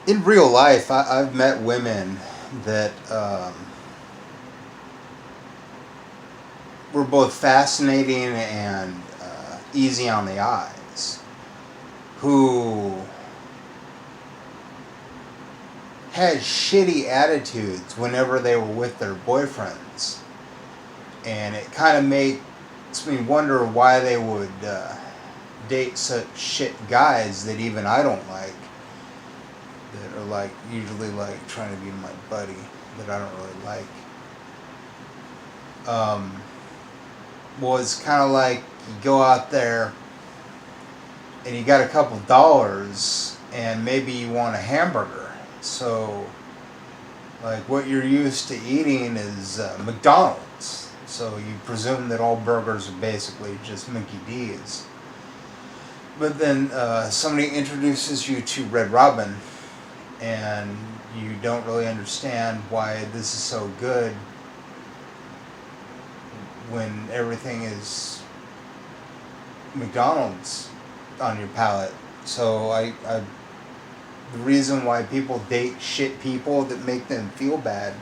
in real life, I've met women that were both fascinating and easy on the eyes, who had shitty attitudes whenever they were with their boyfriends. And it kind of makes me wonder why they would date such shit guys that even I don't like, that are like usually like trying to be my buddy, that I don't really like. Well, it's kind of like you go out there and you got a couple dollars and maybe you want a hamburger. So, like, what you're used to eating is McDonald's. So you presume that all burgers are basically just Mickey D's. But then somebody introduces you to Red Robin, and you don't really understand why this is so good when everything is McDonald's on your palate. So the reason why people date shit people that make them feel bad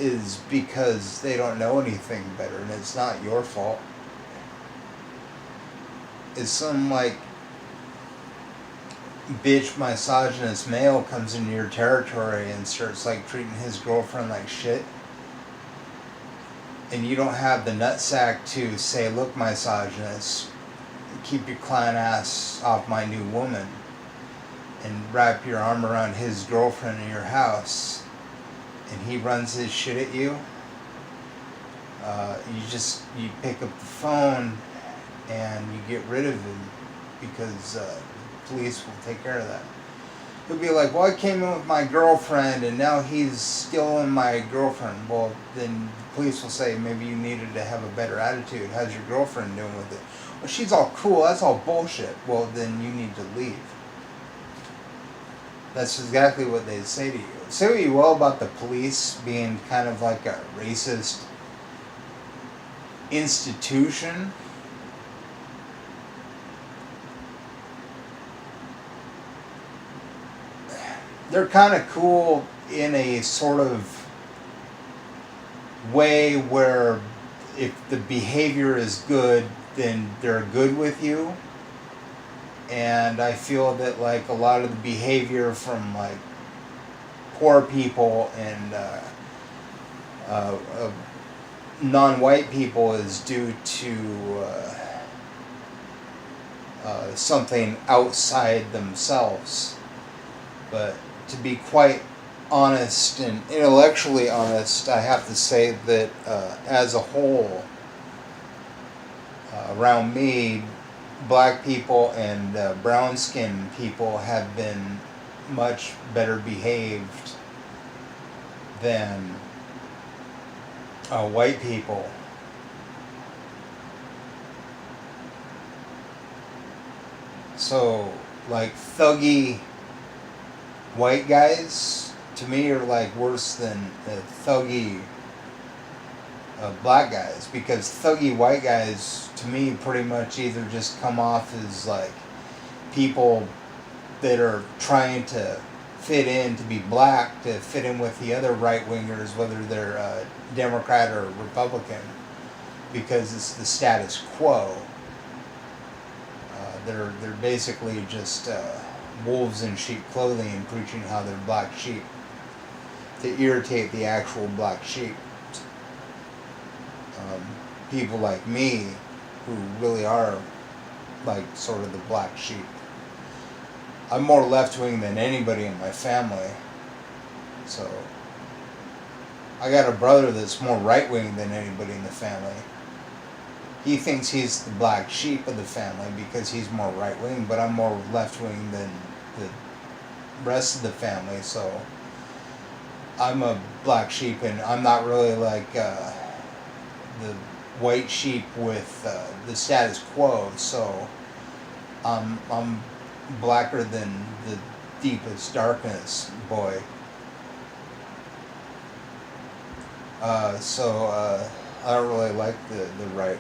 is because they don't know anything better, and it's not your fault. It's some like bitch misogynist male comes into your territory and starts like treating his girlfriend like shit, and you don't have the nutsack to say, look, misogynist, keep your clown ass off my new woman, and wrap your arm around his girlfriend in your house, and he runs his shit at you. You pick up the phone and you get rid of him, because the police will take care of that. He'll be like, well, I came in with my girlfriend and now he's stealing my girlfriend. Well, then the police will say, maybe you needed to have a better attitude. How's your girlfriend doing with it? Well, she's all cool. That's all bullshit. Well, then you need to leave. That's exactly what they'd say to you. Say what you will about the police being kind of like a racist institution. They're kind of cool in a sort of way where if the behavior is good, then they're good with you. And I feel that like a lot of the behavior from like poor people and non-white people is due to something outside themselves. But to be quite honest and intellectually honest, I have to say that as a whole, around me, black people and brown-skinned people have been much better behaved than white people. So, like, thuggy white guys, to me, are like worse than thuggy black guys, because thuggy white guys, to me, pretty much either just come off as like people that are trying to fit in, to be black, to fit in with the other right-wingers, whether they're Democrat or Republican, because it's the status quo. They're basically just wolves in sheep clothing, preaching how they're black sheep to irritate the actual black sheep. People like me, who really are like sort of the black sheep. I'm more left-wing than anybody in my family, so I got a brother that's more right-wing than anybody in the family. He thinks he's the black sheep of the family because he's more right-wing, but I'm more left-wing than the rest of the family, so I'm a black sheep, and I'm not really like the white sheep with the status quo, so I'm blacker than the deepest darkness, boy. So I don't really like the right.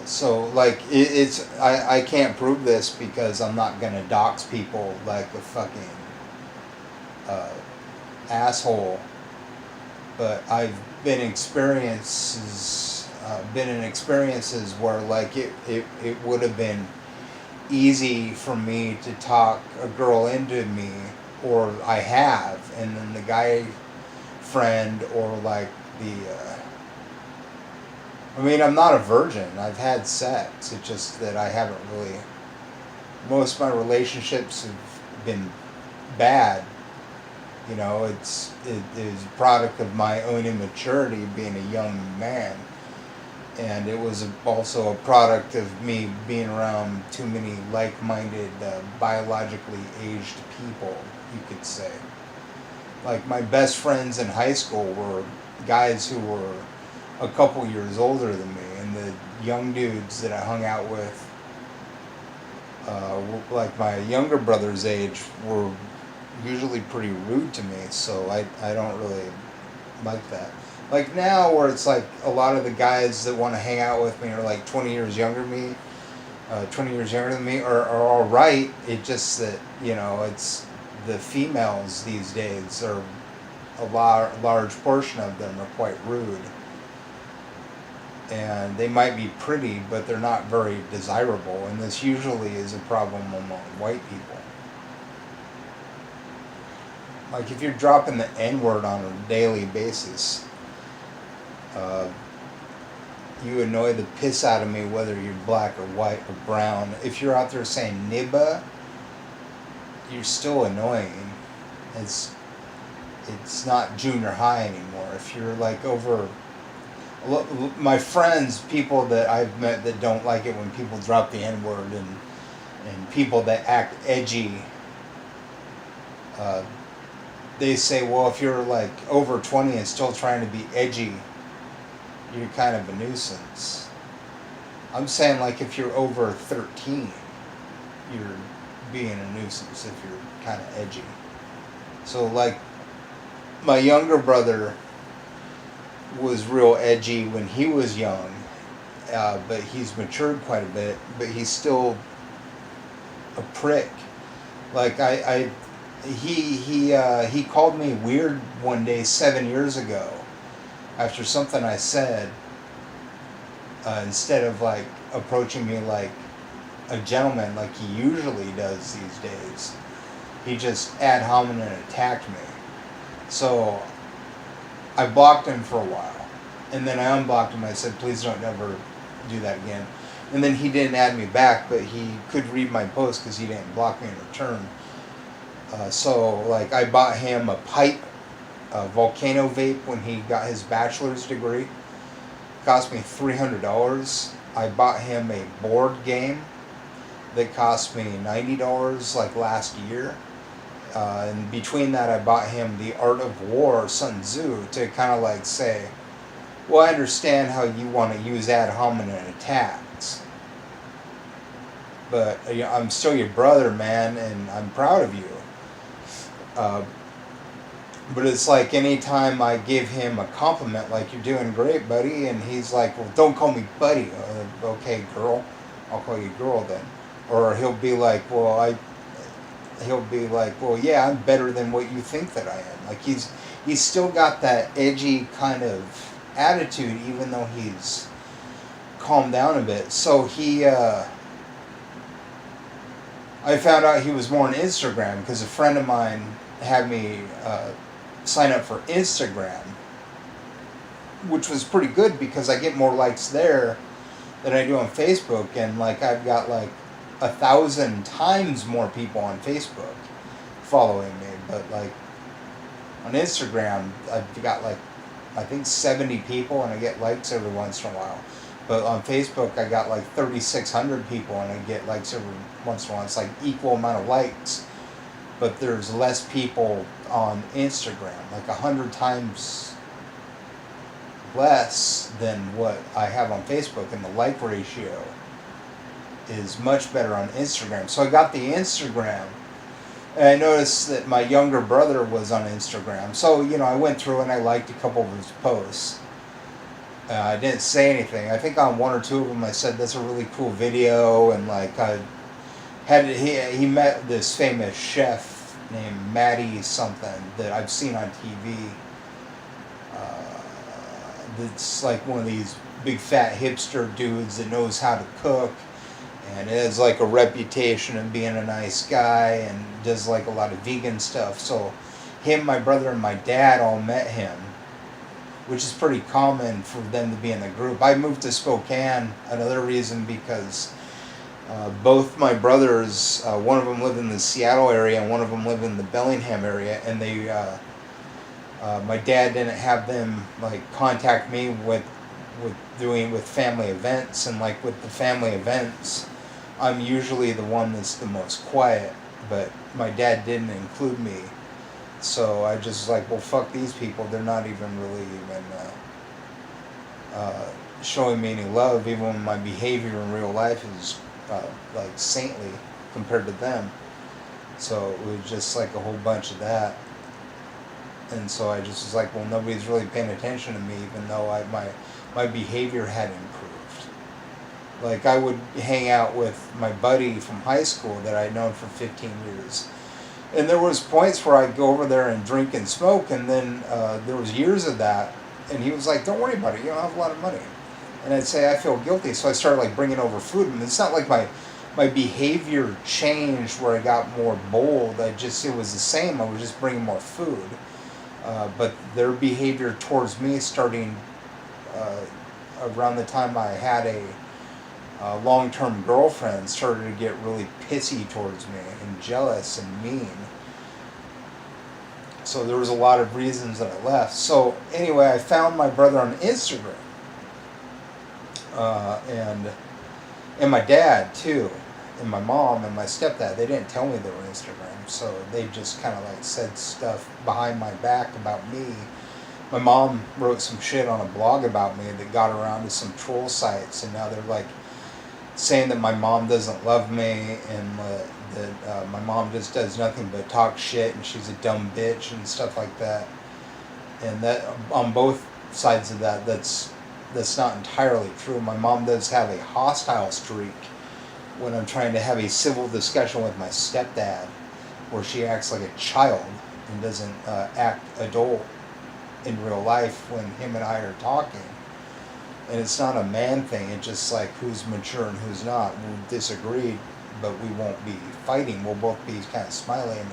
So like I can't prove this because I'm not gonna dox people like a fucking uh, asshole. But I've been in experiences where like it would have been easy for me to talk a girl into me, or I have, and then the guy friend or like the I mean, I'm not a virgin. I've had sex. It's just that I haven't really. Most of my relationships have been bad. You know, it is a product of my own immaturity being a young man, and it was also a product of me being around too many like-minded, biologically aged people. You could say. Like my best friends in high school were guys who were a couple years older than me, and the young dudes that I hung out with, like my younger brother's age, were usually pretty rude to me. So I don't really like that. Like now, where it's like a lot of the guys that want to hang out with me are like 20 years younger than me, 20 years younger than me, are all right. It just that it's the females these days are large portion of them are quite rude. And they might be pretty, but they're not very desirable. And this usually is a problem among white people. Like if you're dropping the N-word on a daily basis, you annoy the piss out of me whether you're black or white or brown. If you're out there saying nibba, you're still annoying. It's not junior high anymore. If you're like over... My friends, people that I've met that don't like it when people drop the N-word, and people that act edgy, they say, well, if you're like over 20 and still trying to be edgy, you're kind of a nuisance. I'm saying like if you're over 13, you're being a nuisance if you're kind of edgy. So like my younger brother was real edgy when he was young, but he's matured quite a bit, but he's still a prick. Like he called me weird one day 7 years ago after something I said. Instead of like approaching me like a gentleman like he usually does these days, he just ad hominem attacked me. So I blocked him for a while, and then I unblocked him. I said, please don't ever do that again. And then he didn't add me back, but he could read my post because he didn't block me in return. So like I bought him a pipe, a volcano vape when he got his bachelor's degree. It cost me $300. I bought him a board game that cost me $90 like last year. And between that, I bought him The Art of War, Sun Tzu, to kind of like say, well, I understand how you want to use ad hominem attacks, but I'm still your brother, man, and I'm proud of you. But it's like anytime I give him a compliment, like, you're doing great, buddy, and he's like, well, don't call me buddy. Okay, girl, I'll call you girl then. Or he'll be like, well, yeah, I'm better than what you think that I am. Like he's still got that edgy kind of attitude, even though he's calmed down a bit. So I found out he was more on Instagram because a friend of mine had me sign up for Instagram, which was pretty good because I get more likes there than I do on Facebook, and like I've got like 1,000 times more people on Facebook following me, but like on Instagram I've got like I think 70 people and I get likes every once in a while. But on Facebook I got like 3,600 people and I get likes every once in a while. It's like equal amount of likes, but there's less people on Instagram, like 100 times less than what I have on Facebook, and the like ratio is much better on Instagram. So I got the Instagram, and I noticed that my younger brother was on Instagram. So, I went through and I liked a couple of his posts. I didn't say anything. I think on one or two of them I said that's a really cool video, and like I had he met this famous chef named Matty something that I've seen on TV. That's like one of these big fat hipster dudes that knows how to cook and has like a reputation of being a nice guy and does like a lot of vegan stuff. So him, my brother, and my dad all met him, which is pretty common for them to be in the group. I moved to Spokane, another reason because both my brothers, one of them lived in the Seattle area and one of them lived in the Bellingham area, and they my dad didn't have them like contact me with family events, and like with the family events I'm usually the one that's the most quiet, but my dad didn't include me, so I just was like, well, fuck these people, they're not even really even showing me any love, even when my behavior in real life is like saintly compared to them. So it was just like a whole bunch of that. And so I just was like, well, nobody's really paying attention to me, even though my behavior had improved. Like, I would hang out with my buddy from high school that I'd known for 15 years. And there was points where I'd go over there and drink and smoke, and then there was years of that, and he was like, don't worry about it, you don't have a lot of money. And I'd say, I feel guilty, so I started like bringing over food. And it's not like my behavior changed where I got more bold. It was the same, I was just bringing more food. But their behavior towards me, starting around the time I had a long-term girlfriend, started to get really pissy towards me and jealous and mean. So there was a lot of reasons that I left. So anyway, I found my brother on Instagram, and my dad too, and my mom and my stepdad. They didn't tell me they were on Instagram, so they just kind of like said stuff behind my back about me. My mom wrote some shit on a blog about me that got around to some troll sites, and now they're like saying that my mom doesn't love me, and that my mom just does nothing but talk shit, and she's a dumb bitch and stuff like that. And that on both sides of that, that's not entirely true. My mom does have a hostile streak when I'm trying to have a civil discussion with my stepdad, where she acts like a child and doesn't act adult in real life when him and I are talking. And it's not a man thing, it's just like who's mature and who's not. We'll disagree, but we won't be fighting. We'll both be kind of smiling and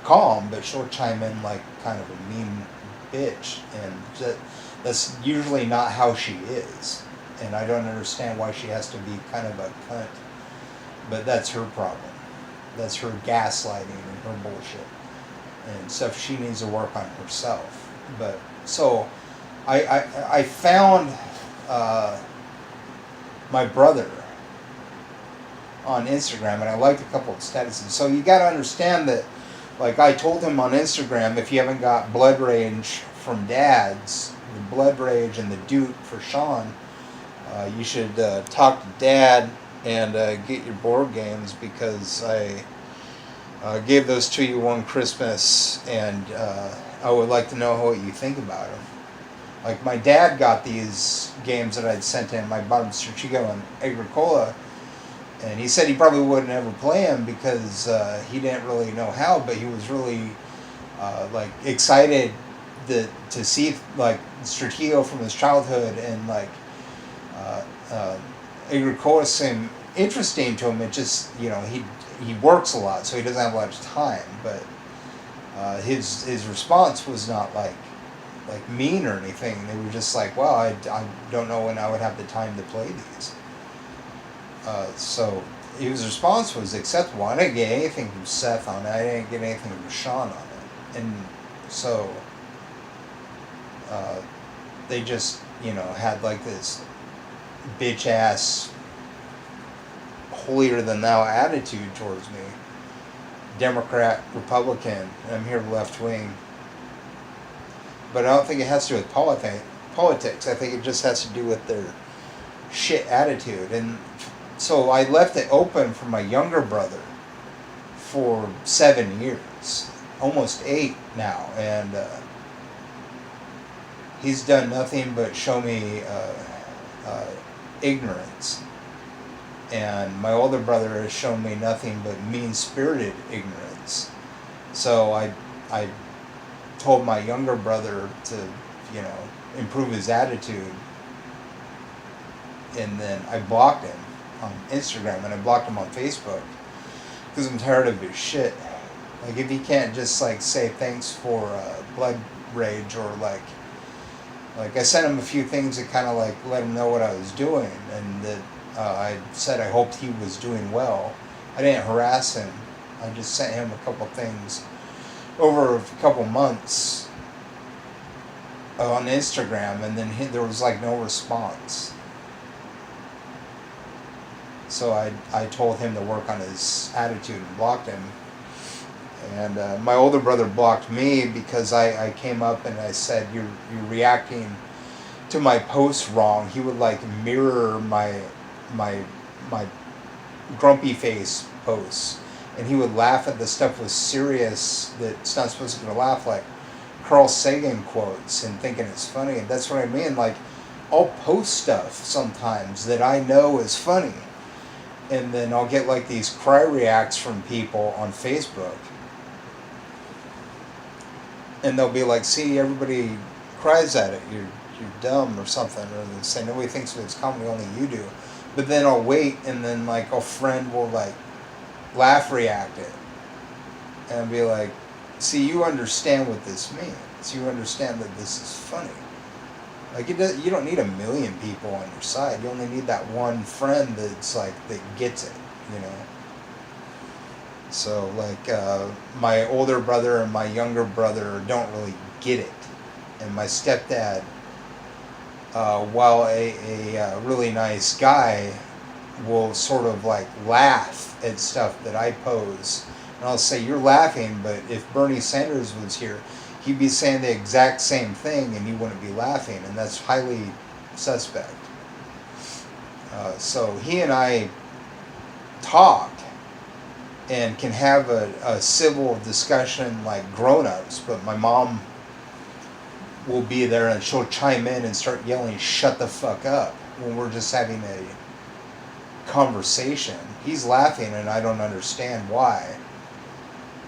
calm, but she'll chime in like kind of a mean bitch, and that's usually not how she is. And I don't understand why she has to be kind of a cunt. But that's her problem. That's her gaslighting and her bullshit and stuff she needs to work on herself. But so I found my brother on Instagram, and I liked a couple of statuses. So you got to understand that, like I told him on Instagram, if you haven't got Blood Rage from Dad's, the Blood Rage and the Duke for Sean, you should talk to Dad and get your board games, because I gave those to you one Christmas, and I would like to know what you think about them. Like, my dad got these games that I'd sent him. I bought him Chronological and Agricola, and he said he probably wouldn't ever play them because he didn't really know how, but he was really like excited to see like Strategio from his childhood, and like Agricola seemed interesting to him. It just, you know, he works a lot, so he doesn't have a lot of time, but his response was not like mean or anything. They were just like, well, I don't know when I would have the time to play these. So his response was acceptable. I didn't get anything from Seth on it. I didn't get anything from Sean on it. And so they just, you know, had like this bitch ass holier than thou attitude towards me. Democrat, Republican, and I'm here left wing. But I don't think it has to do with politics. I think it just has to do with their shit attitude. And so I left it open for my younger brother for 7 years, almost 8 now, and he's done nothing but show me ignorance. And my older brother has shown me nothing but mean-spirited ignorance. So I told my younger brother to, you know, improve his attitude. And then I blocked him on Instagram and I blocked him on Facebook because I'm tired of his shit. Like, if he can't just like say thanks for blood rage, or like I sent him a few things that kind of like let him know what I was doing, and that I said I hoped he was doing well. I didn't harass him. I just sent him a couple things over a couple months on Instagram, and then there was like no response. So I told him to work on his attitude and blocked him. And my older brother blocked me because I came up and I said, you're reacting to my posts wrong. He would like mirror my grumpy face posts, and he would laugh at the stuff was serious that's not supposed to be laugh, like Carl Sagan quotes, and thinking it's funny. And that's what I mean. Like, I'll post stuff sometimes that I know is funny, and then I'll get like these cry reacts from people on Facebook, and they'll be like, see, everybody cries at it, you're dumb or something, or they say nobody thinks it's comedy, only you do. But then I'll wait, and then like a friend will like laugh react it, and I'll be like, see, you understand what this means, you understand that this is funny. Like, you don't need a million people on your side. You only need that one friend that's like, that gets it, you know. So like my older brother and my younger brother don't really get it, and my stepdad, while a really nice guy, will sort of like laugh at stuff that I pose, and I'll say, you're laughing, but if Bernie Sanders was here, he'd be saying the exact same thing and you wouldn't be laughing, and that's highly suspect. So he and I talk and can have a civil discussion like grown-ups, but my mom will be there and she'll chime in and start yelling, shut the fuck up, when we're just having a conversation. He's laughing and I don't understand why.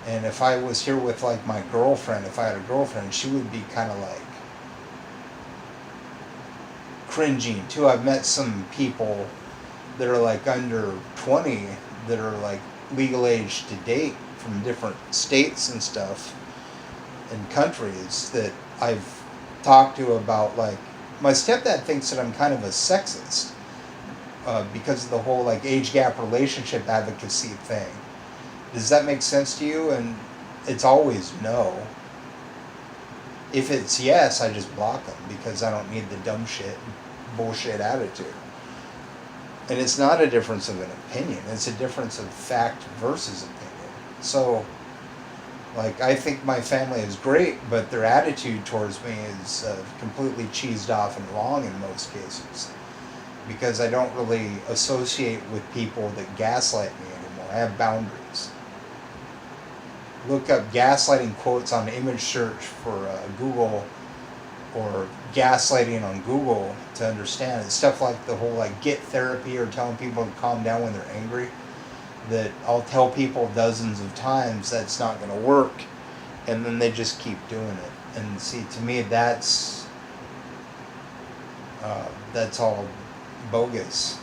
And if I was here with like my girlfriend, if I had a girlfriend, she would be kind of like cringing too. I've met some people that are like under 20 that are like legal age to date from different states and stuff and countries that I've talked to about, like, my stepdad thinks that I'm kind of a sexist because of the whole like age gap relationship advocacy thing. Does that make sense to you? And it's always no. If it's yes, I just block them because I don't need the dumb shit, bullshit attitude. And it's not a difference of an opinion. It's a difference of fact versus opinion. So, like, I think my family is great, but their attitude towards me is completely cheesed off and wrong in most cases. Because I don't really associate with people that gaslight me anymore. I have boundaries. Look up gaslighting quotes on image search for Google, or gaslighting on Google to understand it. Stuff like the whole like get therapy or telling people to calm down when they're angry. That I'll tell people dozens of times that's not going to work, and then they just keep doing it. And see, to me, that's all bogus.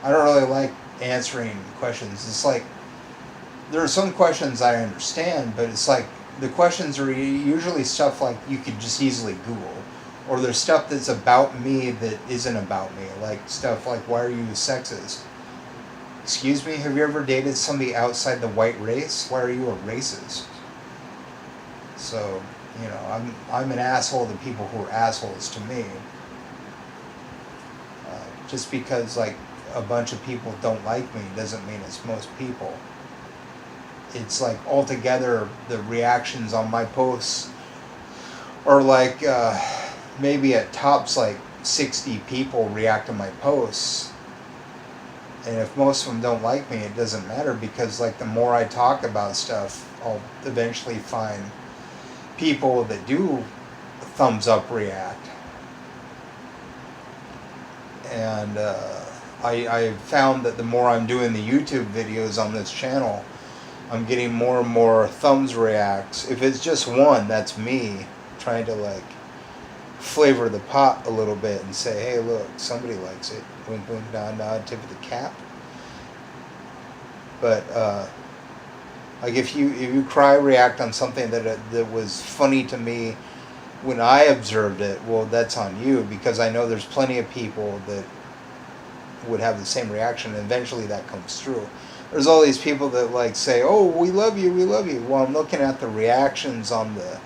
I don't really like answering questions. It's like, there are some questions I understand, but it's like the questions are usually stuff like you could just easily Google, or there's stuff that's about me that isn't about me, like stuff like, why are you sexist? Excuse me, have you ever dated somebody outside the white race? Why are you a racist? So, you know, I'm an asshole to people who are assholes to me. Just because like a bunch of people don't like me doesn't mean it's most people. It's like altogether the reactions on my posts are like maybe at tops like 60 people react to my posts, and if most of them don't like me, it doesn't matter, because like the more I talk about stuff, I'll eventually find people that do thumbs up react. And I found that the more I'm doing the YouTube videos on this channel, I'm getting more and more thumbs reacts. If it's just one, that's me trying to like flavor the pot a little bit and say, hey, look, somebody likes it. Wink, wink, nod, nod, tip of the cap. But like if you cry react on something that was funny to me when I observed it, well, that's on you, because I know there's plenty of people that would have the same reaction, and eventually that comes through. There's all these people that like say, oh, we love you, we love you. Well, I'm looking at the reactions on the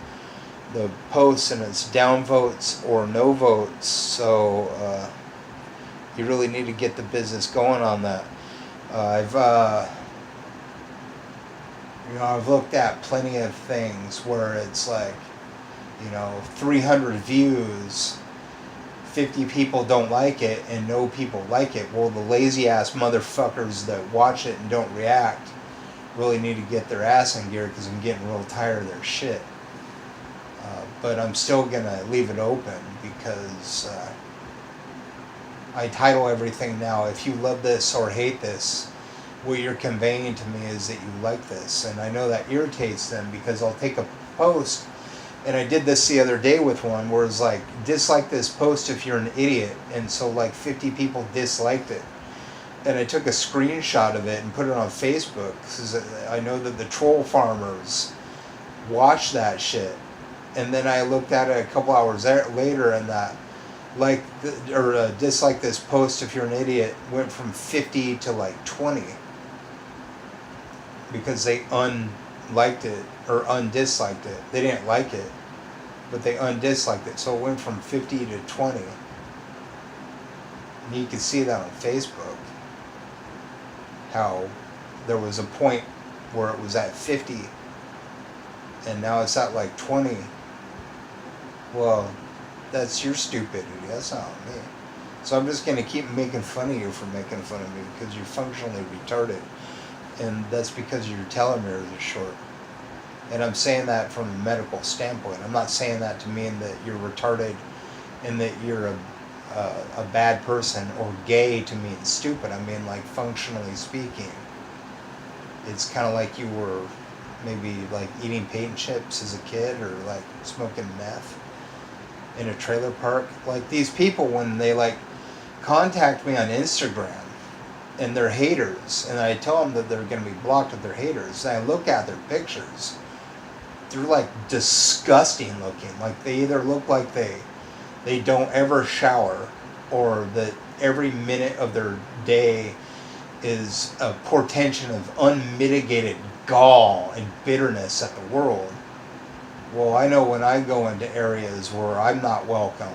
posts, and it's downvotes or no votes, so you really need to get the business going on that. I've looked at plenty of things where it's like, 300 views, 50 people don't like it, and no people like it. Well, the lazy ass motherfuckers that watch it and don't react really need to get their ass in gear, because I'm getting real tired of their shit. But I'm still gonna leave it open, because I title everything now, if you love this or hate this, what you're conveying to me is that you like this. And I know that irritates them, because I'll take a post, and I did this the other day with one where it's like, dislike this post if you're an idiot, and so like 50 people disliked it. And I took a screenshot of it and put it on Facebook, because I know that the troll farmers watch that shit. And then I looked at it a couple hours later, and that dislike this post if you're an idiot went from 50 to like 20, because they unliked it or undisliked it. They didn't like it, but they undisliked it, so it went from 50 to 20. And you can see that on Facebook, how there was a point where it was at 50, and now it's at like 20. Well, that's your stupidity, that's not me. So I'm just going to keep making fun of you for making fun of me, because you're functionally retarded, and that's because your telomeres are short. And I'm saying that from a medical standpoint. I'm not saying that to mean that you're retarded and that you're a bad person, or gay to mean stupid. I mean, like, functionally speaking. It's kind of like you were maybe like eating paint chips as a kid, or like smoking meth in a trailer park. Like, these people, when they like contact me on Instagram and they're haters, and I tell them that they're going to be blocked if they're haters, and I look at their pictures, they're like disgusting looking. Like, they either look like they don't ever shower, or that every minute of their day is a portention of unmitigated gall and bitterness at the world. Well, I know when I go into areas where I'm not welcome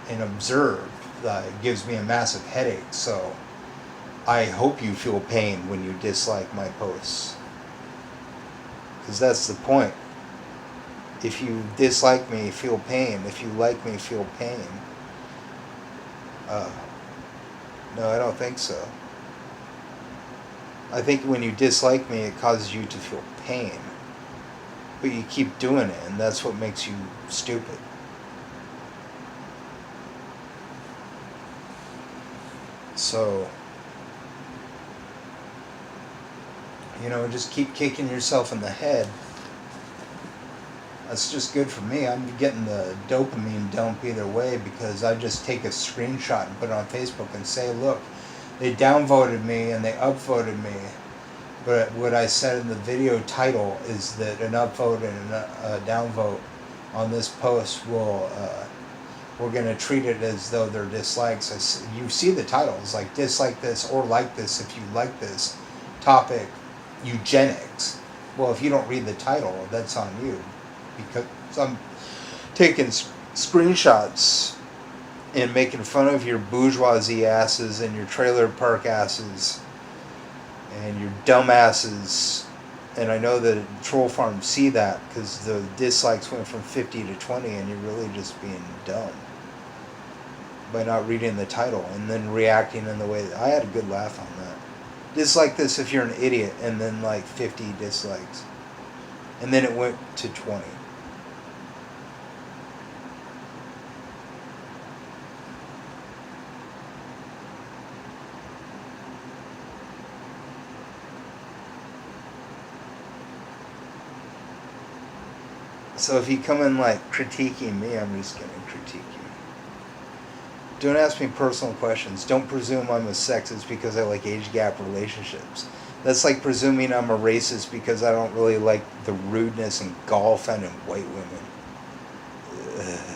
and observed, it gives me a massive headache. So I hope you feel pain when you dislike my posts, because that's the point. If you dislike me, feel pain. If you like me, feel pain. No, I don't think so. I think when you dislike me, it causes you to feel pain. But you keep doing it, and that's what makes you stupid. So, just keep kicking yourself in the head. That's just good for me. I'm getting the dopamine dump either way, because I just take a screenshot and put it on Facebook and say, look, they downvoted me and they upvoted me. But what I said in the video title is that an upvote and a downvote on this post will, we're going to treat it as though they're dislikes. You see the titles, like dislike this or like this if you like this topic, eugenics. Well, if you don't read the title, that's on you, because I'm taking screenshots and making fun of your bourgeoisie asses and your trailer park asses and your dumb asses. And I know that troll farms see that, because the dislikes went from 50 to 20, and you're really just being dumb by not reading the title and then reacting in the way that I had a good laugh on that. Dislike this if you're an idiot, and then like 50 dislikes. And then it went to 20. So if you come in like critiquing me, I'm just going to critique you. Don't ask me personal questions. Don't presume I'm a sexist because I like age gap relationships. That's like presuming I'm a racist because I don't really like the rudeness and gall found in white women. Ugh.